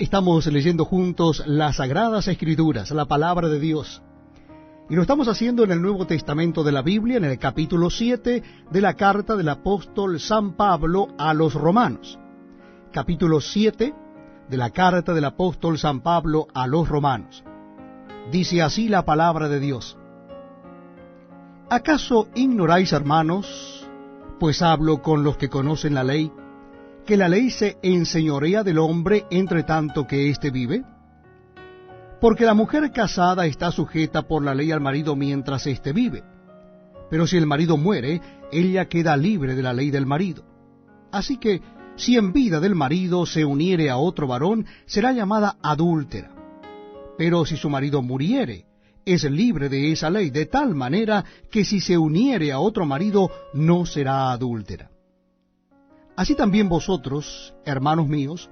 Estamos leyendo juntos las Sagradas Escrituras, la Palabra de Dios. Y lo estamos haciendo en el Nuevo Testamento de la Biblia, en el capítulo 7 de la carta del apóstol San Pablo a los Romanos. Capítulo 7 de la carta del apóstol San Pablo a los Romanos. Dice así la Palabra de Dios. ¿Acaso ignoráis, hermanos, pues hablo con los que conocen la ley, que la ley se enseñorea del hombre entre tanto que éste vive? Porque la mujer casada está sujeta por la ley al marido mientras éste vive. Pero si el marido muere, ella queda libre de la ley del marido. Así que, si en vida del marido se uniere a otro varón, será llamada adúltera. Pero si su marido muriere, es libre de esa ley, de tal manera que si se uniere a otro marido, no será adúltera. Así también vosotros, hermanos míos,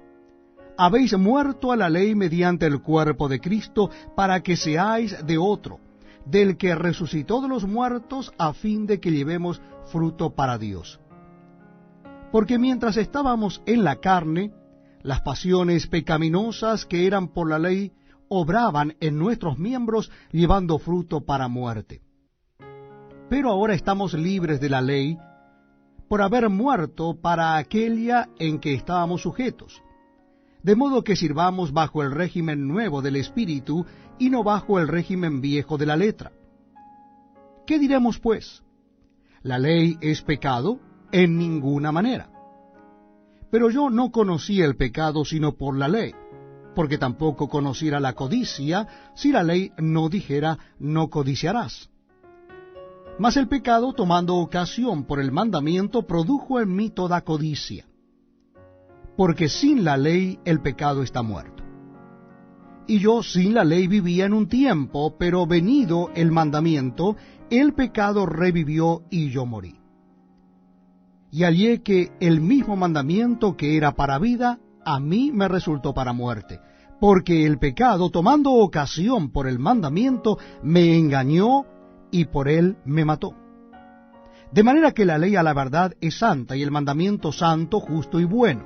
habéis muerto a la ley mediante el cuerpo de Cristo, para que seáis de otro, del que resucitó de los muertos, a fin de que llevemos fruto para Dios. Porque mientras estábamos en la carne, las pasiones pecaminosas que eran por la ley obraban en nuestros miembros, llevando fruto para muerte. Pero ahora estamos libres de la ley, por haber muerto para aquella en que estábamos sujetos, de modo que sirvamos bajo el régimen nuevo del Espíritu y no bajo el régimen viejo de la letra. ¿Qué diremos, pues? ¿La ley es pecado? En ninguna manera. Pero yo no conocí el pecado sino por la ley, porque tampoco conociera la codicia si la ley no dijera no codiciarás. Mas el pecado, tomando ocasión por el mandamiento, produjo en mí toda codicia. Porque sin la ley el pecado está muerto. Y yo sin la ley vivía en un tiempo, pero venido el mandamiento, el pecado revivió y yo morí. Y hallé que el mismo mandamiento que era para vida, a mí me resultó para muerte. Porque el pecado, tomando ocasión por el mandamiento, me engañó y por él me mató. De manera que la ley a la verdad es santa, y el mandamiento santo, justo y bueno.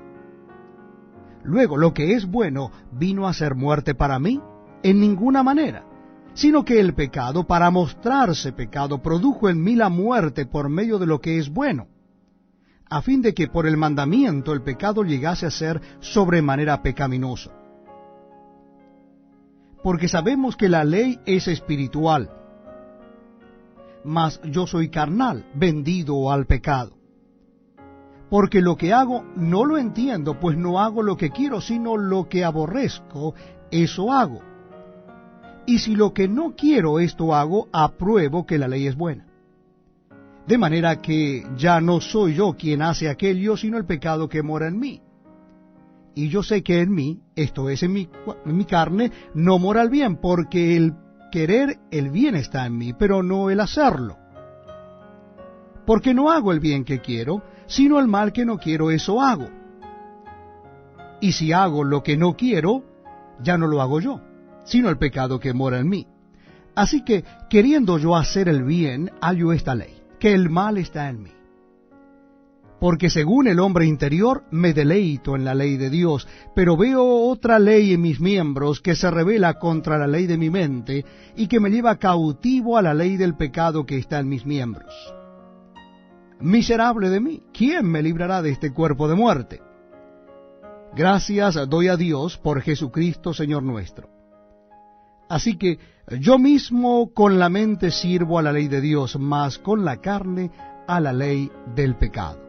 Luego, lo que es bueno vino a ser muerte para mí, en ninguna manera, sino que el pecado, para mostrarse pecado, produjo en mí la muerte por medio de lo que es bueno, a fin de que por el mandamiento el pecado llegase a ser sobremanera pecaminoso. Porque sabemos que la ley es espiritual, mas yo soy carnal, vendido al pecado. Porque lo que hago no lo entiendo, pues no hago lo que quiero, sino lo que aborrezco, eso hago. Y si lo que no quiero esto hago, apruebo que la ley es buena. De manera que ya no soy yo quien hace aquello, sino el pecado que mora en mí. Y yo sé que en mí, esto es en mi carne, no mora el bien, porque el querer el bien está en mí, pero no el hacerlo. Porque no hago el bien que quiero, sino el mal que no quiero, eso hago. Y si hago lo que no quiero, ya no lo hago yo, sino el pecado que mora en mí. Así que, queriendo yo hacer el bien, hallo esta ley, que el mal está en mí. Porque según el hombre interior me deleito en la ley de Dios, pero veo otra ley en mis miembros que se rebela contra la ley de mi mente y que me lleva cautivo a la ley del pecado que está en mis miembros. Miserable de mí, ¿quién me librará de este cuerpo de muerte? Gracias doy a Dios por Jesucristo Señor nuestro. Así que yo mismo con la mente sirvo a la ley de Dios, mas con la carne a la ley del pecado.